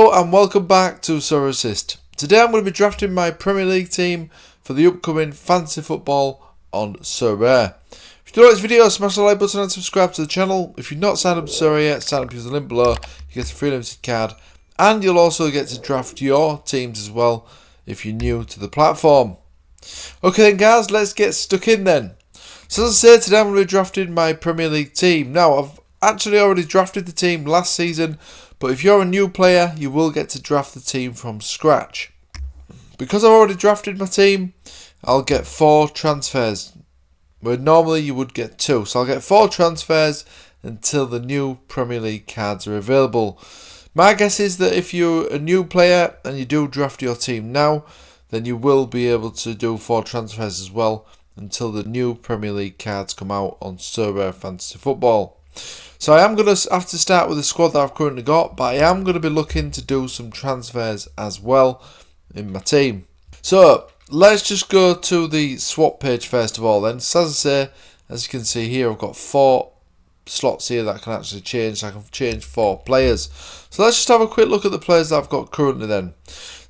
Hello and welcome back to Sorare Assist. Today I'm going to be drafting my Premier League team for the upcoming fantasy football on Sorare. If you like this video, smash the like button and subscribe to the channel. If you're not signed up to Sorare yet, sign up using the link below. You get a free limited card and you'll also get to draft your teams as well if you're new to the platform. Okay then guys, let's get stuck in then. So as I said, today I'm going to be drafting my Premier League team. Now I've actually already drafted the team last season, but if you're a new player, you will get to draft the team from scratch. Because I've already drafted my team, I'll get 4 transfers, where normally you would get 2. So I'll get 4 transfers until the new Premier League cards are available. My guess is that if you're a new player and you do draft your team now, then you will be able to do 4 transfers as well until the new Premier League cards come out on Sorare Fantasy Football. So I am going to have to start with the squad that I've currently got, but I am going to be looking to do some transfers as well in my team. So let's just go to the swap page first of all then. So as I say, as you can see here, I've got 4 slots here that I can actually change. So I can change 4 players. So let's just have a quick look at the players that I've got currently then.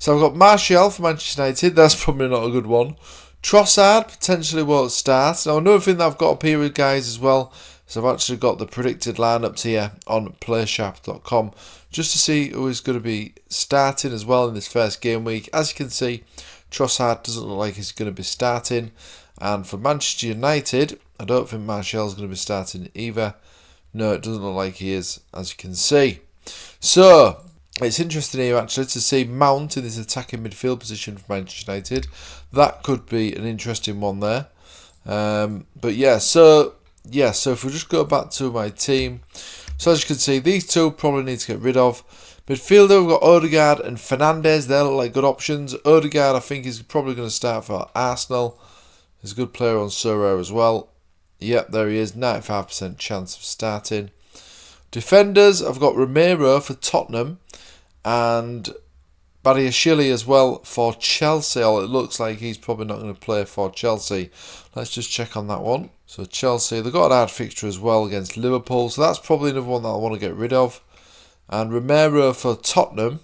So I've got Martial for Manchester United. That's probably not a good one. Trossard potentially won't start. Now another thing that I've got up here with guys as well, so I've actually got the predicted lineups here on playsharp.com just to see who is going to be starting as well in this first game week. As you can see, Trossard doesn't look like he's going to be starting. And for Manchester United, I don't think Martial's going to be starting either. No, it doesn't look like he is, as you can see. So it's interesting here actually to see Mount in this attacking midfield position for Manchester United. That could be an interesting one there. But yeah, so if we just go back to my team. So as you can see, these 2 probably need to get rid of. Midfielder, we've got Odegaard and Fernandes. They look like good options. Odegaard, I think, is probably going to start for Arsenal. He's a good player on Sorare as well. Yep, there he is. 95% chance of starting. Defenders, I've got Romero for Tottenham and Badiashile as well for Chelsea. It looks like he's probably not going to play for Chelsea. Let's just check on that one. So Chelsea, they've got an hard fixture as well against Liverpool. So that's probably another one that I want to get rid of. And Romero for Tottenham.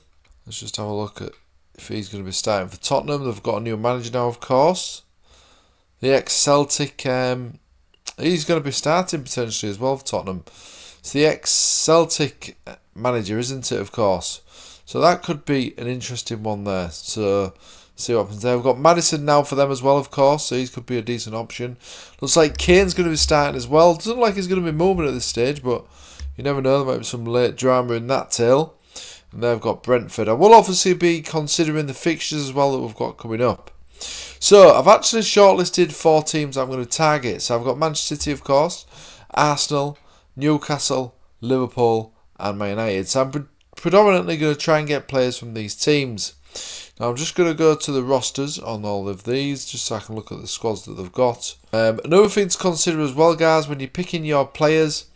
Let's just have a look at if he's going to be starting for Tottenham. They've got a new manager now, of course. The ex-Celtic, he's going to be starting potentially as well for Tottenham. It's the ex-Celtic manager, isn't it, of course? So that could be an interesting one there. So see what happens there. We've got Maddison now for them as well, of course. So he could be a decent option. Looks like Kane's going to be starting as well. Doesn't look like he's going to be moving at this stage, but you never know. There might be some late drama in that tale. And they've got Brentford. I will obviously be considering the fixtures as well that we've got coming up. So I've actually shortlisted 4 teams I'm going to target. So I've got Manchester City, of course, Arsenal, Newcastle, Liverpool, and Man United. So I'm predominantly going to try and get players from these teams. Now I'm just going to go to the rosters on all of these just so I can look at the squads that they've got. Another thing to consider as well, guys, when you're picking your players,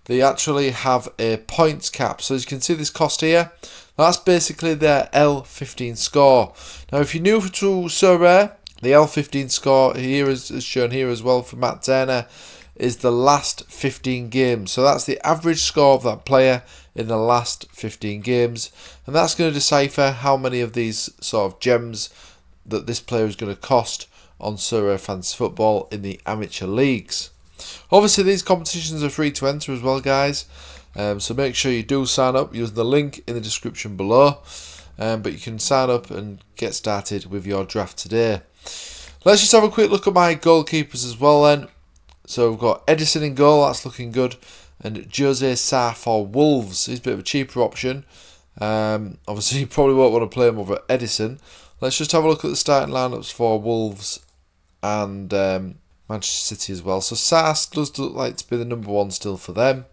they actually have a points cap. So as you can see this cost here, that's basically their L15 score. Now if you're new to Sorare, the L15 score here is shown here as well for Matt Turner is the last 15 games. So that's the average score of that player in the last 15 games, and that's going to decipher how many of these sort of gems that this player is going to cost on Sorare Fantasy Football in the amateur leagues. Obviously these competitions are free to enter as well, guys, so make sure you do sign up using the link in the description below, but you can sign up and get started with your draft today. Let's just have a quick look at my goalkeepers as well then. So we've got Edison in goal, that's looking good. And Jose Sarr for Wolves. He's a bit of a cheaper option. Obviously, you probably won't want to play him over Edison. Let's just have a look at the starting lineups for Wolves and Manchester City as well. So Sarr does look like to be the number 1 still for them.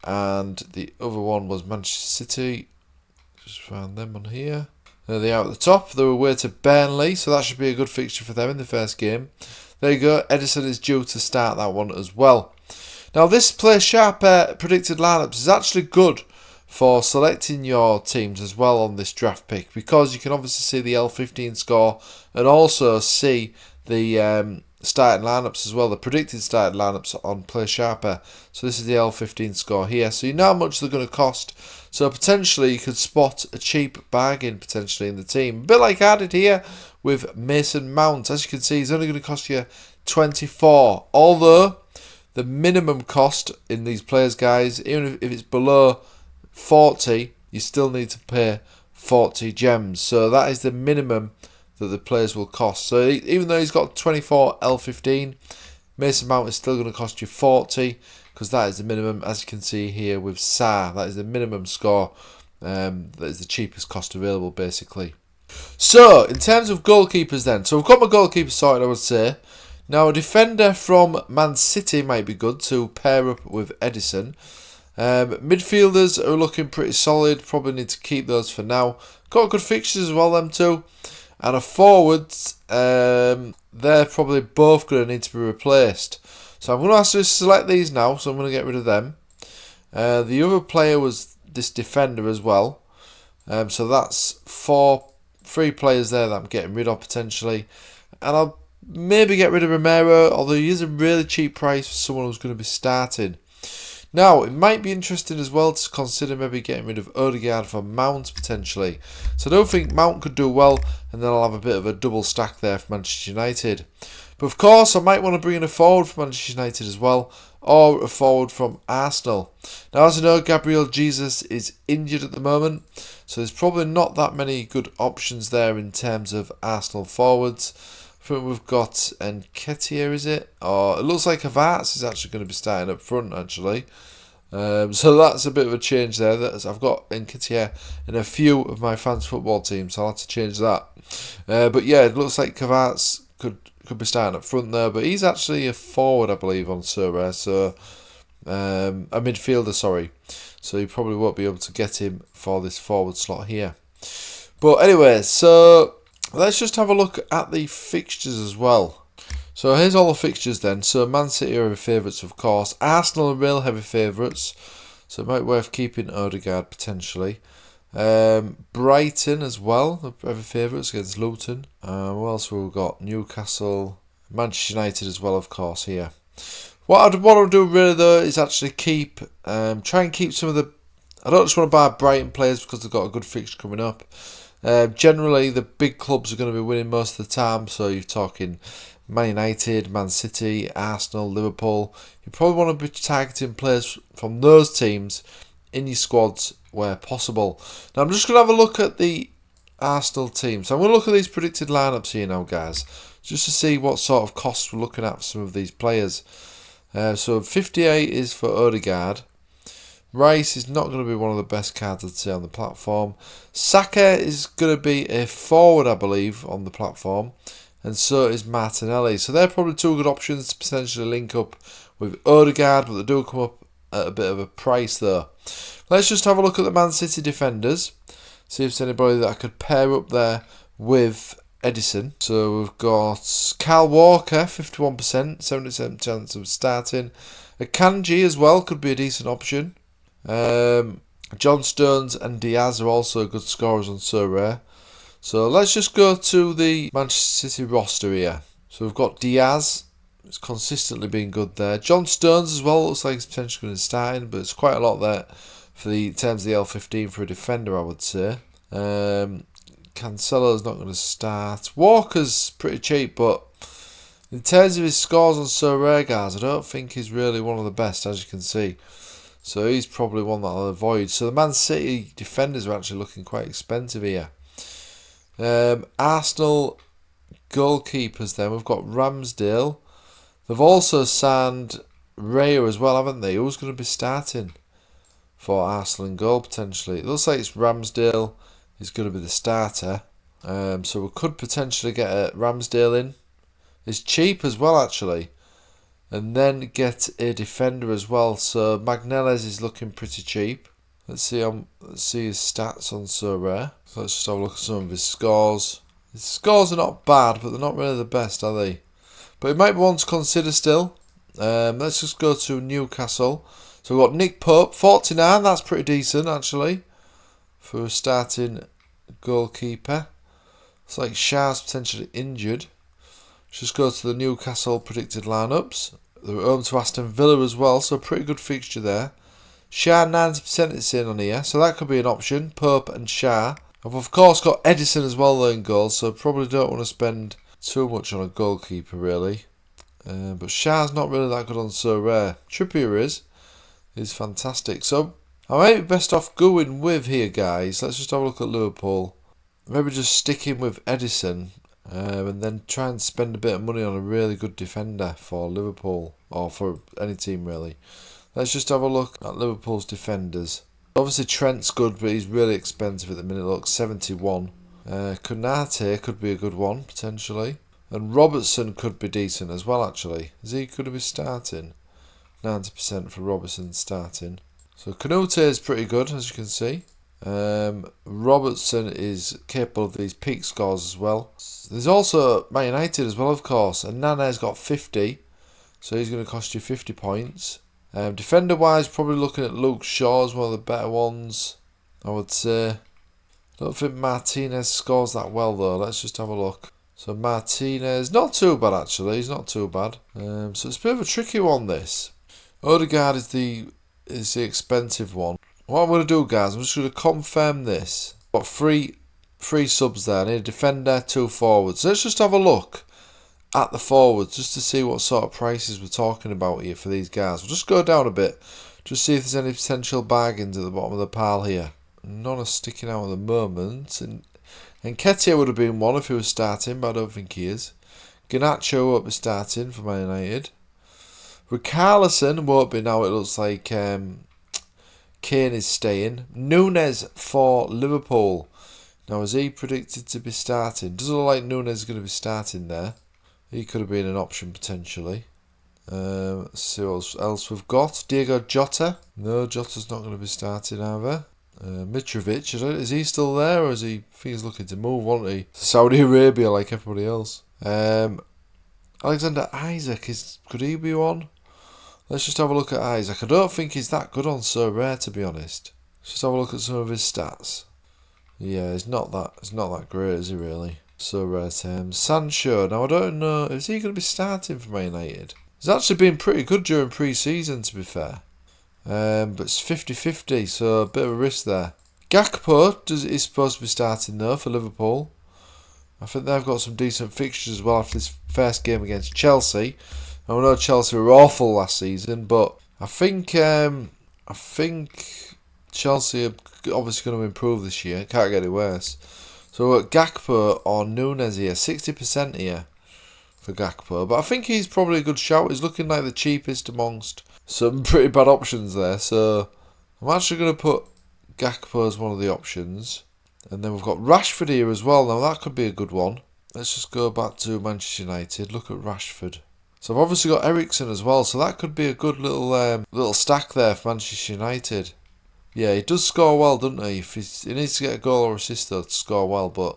And the other one was Manchester City. Just found them on here. There they are at the top. They're away to Burnley, so that should be a good fixture for them in the first game. There you go. Edison is due to start that one as well. Now this Play Sharp predicted lineups is actually good for selecting your teams as well on this draft pick, because you can obviously see the L15 score and also see the starting lineups as well, the predicted starting lineups on Play Sharper. So this is the L15 score here. So you know how much they're going to cost. So potentially you could spot a cheap bargain potentially in the team. A bit like I did here with Mason Mount. As you can see, he's only going to cost you 24. Although the minimum cost in these players, guys, even if it's below 40, you still need to pay 40 gems. So that is the minimum that the players will cost. So even though he's got 24 L15, Mason Mount is still going to cost you 40 because that is the minimum. As you can see here with Sa, that is the minimum score. That is the cheapest cost available basically. So in terms of goalkeepers then, so we've got my goalkeeper sorted, I would say. Now a defender from Man City might be good to pair up with Edison. Midfielders are looking pretty solid, probably need to keep those for now. Got good fixtures as well, them two. And a forwards, they're probably both going to need to be replaced. So I'm going to have to select these now, so I'm going to get rid of them. The other player was this defender as well. So that's three players there that I'm getting rid of potentially. And I'll maybe get rid of Romero, although he is a really cheap price for someone who's going to be starting. Now, it might be interesting as well to consider maybe getting rid of Odegaard for Mount potentially. So I don't think Mount could do well, and then I'll have a bit of a double stack there for Manchester United. But of course, I might want to bring in a forward for Manchester United as well, or a forward from Arsenal. Now, as you know, Gabriel Jesus is injured at the moment, so there's probably not that many good options there in terms of Arsenal forwards. I think we've got Nketiah, is it? Or it looks like Havertz is actually going to be starting up front, actually. So that's a bit of a change there. I've got Nketiah in a few of my fantasy football teams, so I'll have to change that. But yeah, it looks like Havertz could be starting up front there, but he's actually a forward, I believe, on Sorare, so a midfielder, sorry. So you probably won't be able to get him for this forward slot here. But anyway, so let's just have a look at the fixtures as well. So here's all the fixtures then. So Man City are heavy favourites, of course. Arsenal are real heavy favourites, so it might be worth keeping Odegaard potentially. Brighton as well, heavy favourites against Luton. What else have we got? Newcastle, Manchester United as well, of course, here. What I'll do really though is actually try and keep some of the... I don't just want to buy Brighton players because they've got a good fixture coming up. Generally, the big clubs are going to be winning most of the time, so you're talking Man United, Man City, Arsenal, Liverpool. You probably want to be targeting players from those teams in your squads where possible. Now, I'm just going to have a look at the Arsenal team. So I'm going to look at these predicted lineups here now, guys, just to see what sort of costs we're looking at for some of these players. So 58 is for Odegaard. Rice is not going to be one of the best cards, I'd say, on the platform. Saka is going to be a forward, I believe, on the platform. And so is Martinelli. So they're probably two good options to potentially link up with Odegaard, but they do come up at a bit of a price, though. Let's just have a look at the Man City defenders. See if there's anybody that I could pair up there with Edison. So we've got Kyle Walker, 51%, 77% chance of starting. Akanji as well could be a decent option. John Stones and Diaz are also good scorers on Sorare. So let's just go to the Manchester City roster here. So we've got Diaz, it's consistently been good there. John Stones as well, looks like he's potentially going to start in, but it's quite a lot there for the terms of the L15 for a defender, I would say. Cancelo's not going to start. Walker's pretty cheap, but in terms of his scores on Sorare, guys, I don't think he's really one of the best, as you can see. So he's probably one that I'll avoid. So the Man City defenders are actually looking quite expensive here. Arsenal goalkeepers then, we've got Ramsdale. They've also signed Raya as well, haven't they? Who's going to be starting for Arsenal in goal potentially? It looks like it's Ramsdale is going to be the starter. So we could potentially get a Ramsdale in. It's cheap as well, actually. And then get a defender as well. So Magnelez is looking pretty cheap. Let's see his stats on Sorare. So let's just have a look at some of his scores. His scores are not bad, but they're not really the best, are they? But it might be one to consider still. Let's just go to Newcastle. So we've got Nick Pope, 49. That's pretty decent, actually, for a starting goalkeeper. It's like Shah's potentially injured. Let's just go to the Newcastle predicted lineups. They're home to Aston Villa as well, so pretty good fixture there. Shah 90% it's in on here, so that could be an option. Pope and Shah. I've of course got Edison as well though in goals, so probably don't want to spend too much on a goalkeeper really. But Shah's not really that good on Sorare. Trippier is. He's fantastic. So I might be best off going with here, guys. Let's just have a look at Liverpool. Maybe just sticking with Edison and then try and spend a bit of money on a really good defender for Liverpool, or for any team really. Let's just have a look at Liverpool's defenders. Obviously Trent's good, but he's really expensive at the minute. Look, 71. Konate could be a good one, potentially. And Robertson could be decent as well, actually. Is he going to be starting? 90% for Robertson starting. So Konate is pretty good, as you can see. Robertson is capable of these peak scores as well. There's also Man United as well, of course. And Nane's got 50. So he's going to cost you 50 points. Defender-wise, probably looking at Luke Shaw as one of the better ones, I would say. I don't think Martinez scores that well, though. Let's just have a look. So Martinez, not too bad, actually. He's not too bad. So it's a bit of a tricky one, this. Odegaard is the expensive one. What I'm going to do, guys, I'm just going to confirm this. Got three subs there. I need a defender, 2 forwards. Let's just have a look at the forwards just to see what sort of prices we're talking about here for these guys. We'll just go down a bit, just see if there's any potential bargains at the bottom of the pile here. None are sticking out at the moment. And Nketiah would have been one if he was starting, but I don't think he is. Garnacho won't be starting for Man United. Richarlison won't be now. It looks like Kane is staying. Nunes for Liverpool. Now, is he predicted to be starting? Doesn't look like Nunes is going to be starting there. He could have been an option potentially. Let's see what else we've got. Diego Jota. No, Jota's not going to be starting either. Mitrovic, is he still there, or is he? I think he's looking to move, won't he? Saudi Arabia, like everybody else. Alexander Isaac, could he be one? Let's just have a look at Isaac. I don't think he's that good on Sorare, to be honest. Let's just have a look at some of his stats. Yeah, he's not that great, is he really? Sorare. Sancho. Now I don't know, is he going to be starting for Man United? He's actually been pretty good during pre-season, to be fair. But it's 50-50, so a bit of a risk there. Gakpo is supposed to be starting though for Liverpool. I think they've got some decent fixtures as well after this first game against Chelsea. I know Chelsea were awful last season, but I think Chelsea are obviously going to improve this year. Can't get any worse. So Gakpo or Nunes here, 60% here for Gakpo. But I think he's probably a good shout. He's looking like the cheapest amongst some pretty bad options there. So I'm actually going to put Gakpo as one of the options. And then we've got Rashford here as well. Now that could be a good one. Let's just go back to Manchester United. Look at Rashford. So I've obviously got Eriksen as well. So that could be a good little stack there for Manchester United. Yeah, he does score well, doesn't he? He needs to get a goal or assist though to score well, but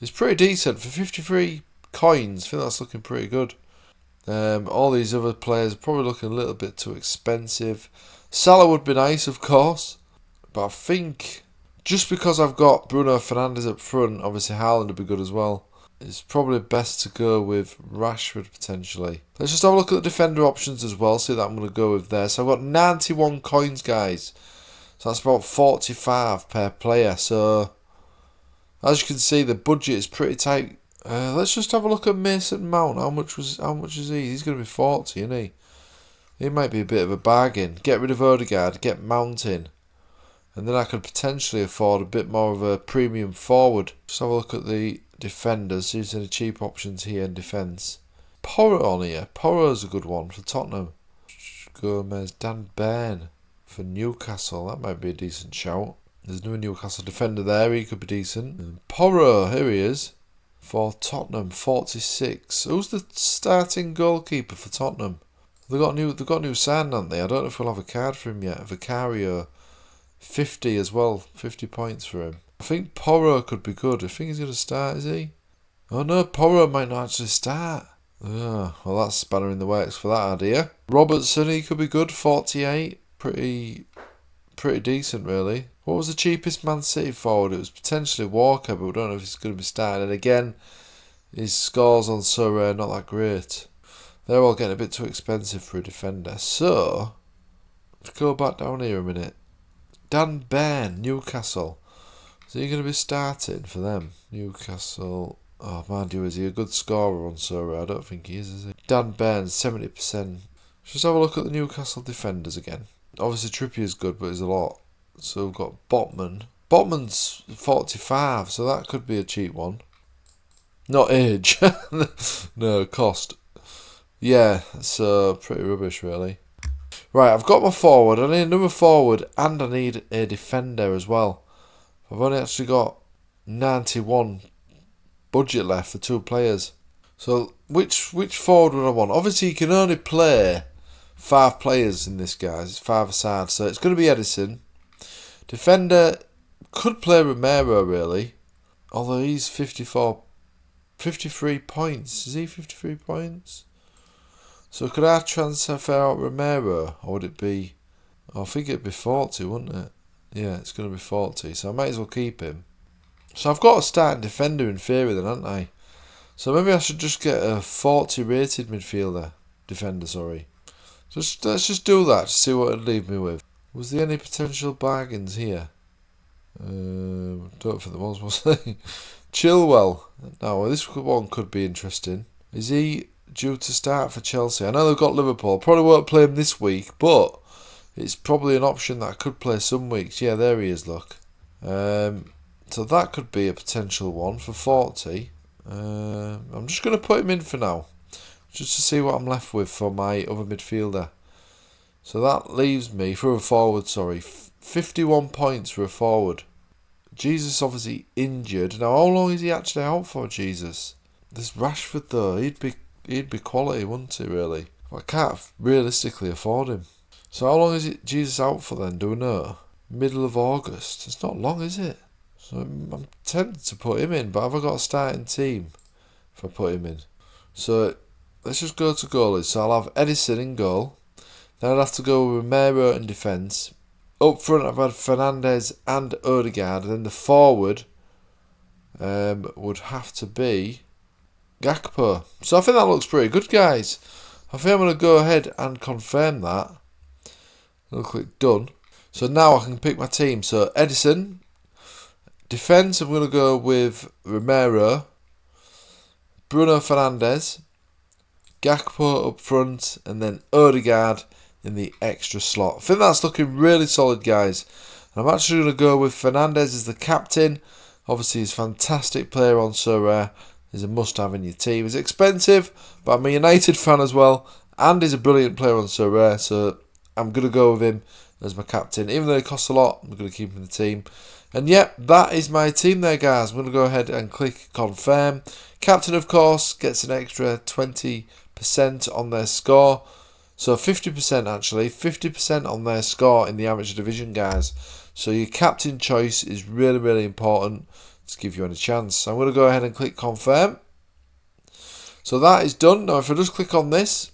he's pretty decent. For 53 coins, I think that's looking pretty good. All these other players are probably looking a little bit too expensive. Salah would be nice, of course, but I think just because I've got Bruno Fernandes up front, obviously Haaland would be good as well. It's probably best to go with Rashford potentially. Let's just have a look at the defender options as well, see that I'm going to go with there. So I've got 91 coins, guys. So that's about 45 per player. So as you can see, the budget is pretty tight. Let's just have a look at Mason Mount. How much is he? He's going to be 40, isn't he? He might be a bit of a bargain. Get rid of Odegaard, get Mount in, and then I could potentially afford a bit more of a premium forward. Just have a look at the defenders. See if there's any cheap options here in defence. Porro on here. Porro's a good one for Tottenham. Gomez, Dan Burn for Newcastle. That might be a decent shout. There's no Newcastle defender there. He could be decent. And Porro, here he is. For Tottenham, 46. Who's the starting goalkeeper for Tottenham? They've got new sign, haven't they? I don't know if we'll have a card for him yet. Vicario, 50 as well. 50 points for him. I think Porro could be good. I think he's going to start, is he? Oh no, Porro might not actually start. Oh, well, that's spanner in the works for that idea. Robertson, he could be good. 48. Pretty decent, really. What was the cheapest Man City forward? It was potentially Walker, but we don't know if he's going to be starting. And again, his scores on Sorare not that great. They're all getting a bit too expensive for a defender. So, let's go back down here a minute. Dan Bairn, Newcastle. Is he going to be starting for them? Newcastle. Oh, mind you, is he a good scorer on Sorare? I don't think he is he? Dan Bairn, 70%. Let's just have a look at the Newcastle defenders again. Obviously, Trippier's good, but there's a lot. So we've got Botman. Botman's 45, so that could be a cheap one. Not age. No, cost. Yeah, so pretty rubbish, really. Right, I've got my forward. I need another forward, and I need a defender as well. I've only actually got 91 budget left for 2 players. So which forward would I want? Obviously, you can only play 5 players in this, guys. It's 5-a-side, so it's going to be Edison. Defender could play Romero, really. Although he's 53 points. Is he 53 points? So could I transfer out Romero? Or would it be... I think it'd be 40, wouldn't it? Yeah, it's going to be 40. So I might as well keep him. So I've got a starting defender in theory then, haven't I? So maybe I should just get a 40 rated midfielder. Defender, sorry. Let's just do that to see what it'd leave me with. Was there any potential bargains here? Don't think there was there? Chilwell. Now, this one could be interesting. Is he due to start for Chelsea? I know they've got Liverpool. Probably won't play him this week, but it's probably an option that I could play some weeks. Yeah, there he is, look. So that could be a potential one for 40. I'm just going to put him in for now, just to see what I'm left with for my other midfielder. So that leaves me, for a forward, 51 points for a forward. Jesus obviously injured. Now, how long is he actually out for, Jesus? This Rashford, though, he'd be quality, wouldn't he, really? I can't realistically afford him. So how long is Jesus out for then, do we know? Middle of August. It's not long, is it? So I'm tempted to put him in, but have I got a starting team if I put him in? So let's just go to goalies. So I'll have Edison in goal. Then I'd have to go with Romero in defence. Up front I've had Fernandes and Odegaard. And then the forward would have to be Gakpo. So I think that looks pretty good, guys. I think I'm going to go ahead and confirm that. I'll click done. So now I can pick my team. So Edison. Defence, I'm going to go with Romero, Bruno Fernandes, Gakpo up front, and then Odegaard in the extra slot. I think that's looking really solid, guys. And I'm actually going to go with Fernandes as the captain. Obviously, he's a fantastic player on Sorare. He's a must-have in your team. He's expensive, but I'm a United fan as well, and he's a brilliant player on Sorare, so I'm going to go with him as my captain. Even though he costs a lot, I'm going to keep him in the team. And yep, that is my team there, guys. I'm going to go ahead and click confirm. Captain, of course, gets an extra 20% on their score. So 50% actually, 50% on their score in the amateur division, guys. So your captain choice is really, really important to give you any chance. I'm going to go ahead and click confirm. So that is done. Now if I just click on this,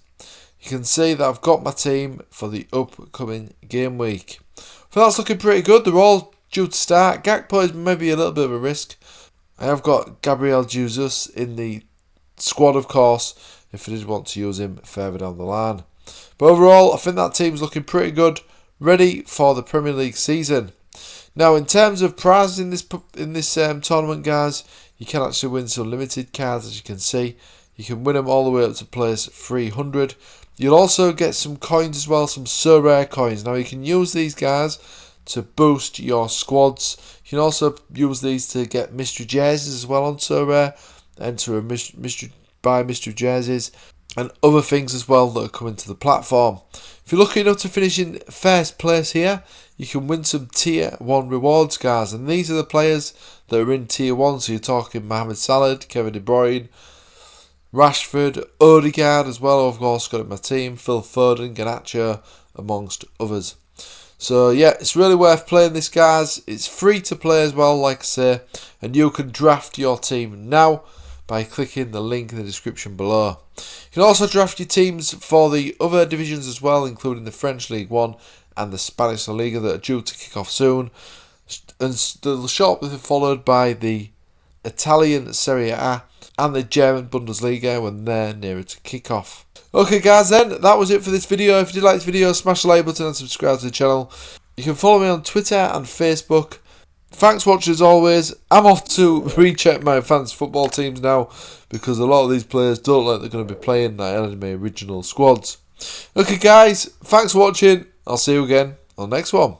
you can see that I've got my team for the upcoming game week. So that's looking pretty good. They're all due to start. Gakpo is maybe a little bit of a risk. I have got Gabriel Jesus in the squad, of course, if I did want to use him further down the line. But overall, I think that team's looking pretty good, ready for the Premier League season. Now, in terms of prizes in this tournament, guys, you can actually win some limited cards, as you can see. You can win them all the way up to place 300. You'll also get some coins as well, some Sorare coins. Now, you can use these, guys, to boost your squads. You can also use these to get mystery jerseys as well on Sorare. Enter buy mystery jerseys and other things as well that are coming to the platform. If you're lucky enough to finish in first place here, you can win some tier 1 rewards, guys. And these are the players that are in tier 1. So you're talking Mohamed Salah, Kevin De Bruyne, Rashford, Odegaard as well. Of course, got in my team. Phil Foden, Garnacho, amongst others. So yeah, it's really worth playing this, guys. It's free to play as well, like I say, and you can draft your team now by clicking the link in the description below. You can also draft your teams for the other divisions as well, including the French League 1 and the Spanish La Liga that are due to kick off soon. And they'll shortly be followed by the Italian Serie A and the German Bundesliga when they're nearer to kick-off. Okay guys then, that was it for this video. If you did like this video, smash the like button and subscribe to the channel. You can follow me on Twitter and Facebook. Thanks for watching as always. I'm off to recheck my fantasy football teams now because a lot of these players don't look like they're going to be playing that I had in my original squads. Okay guys, thanks for watching. I'll see you again on the next one.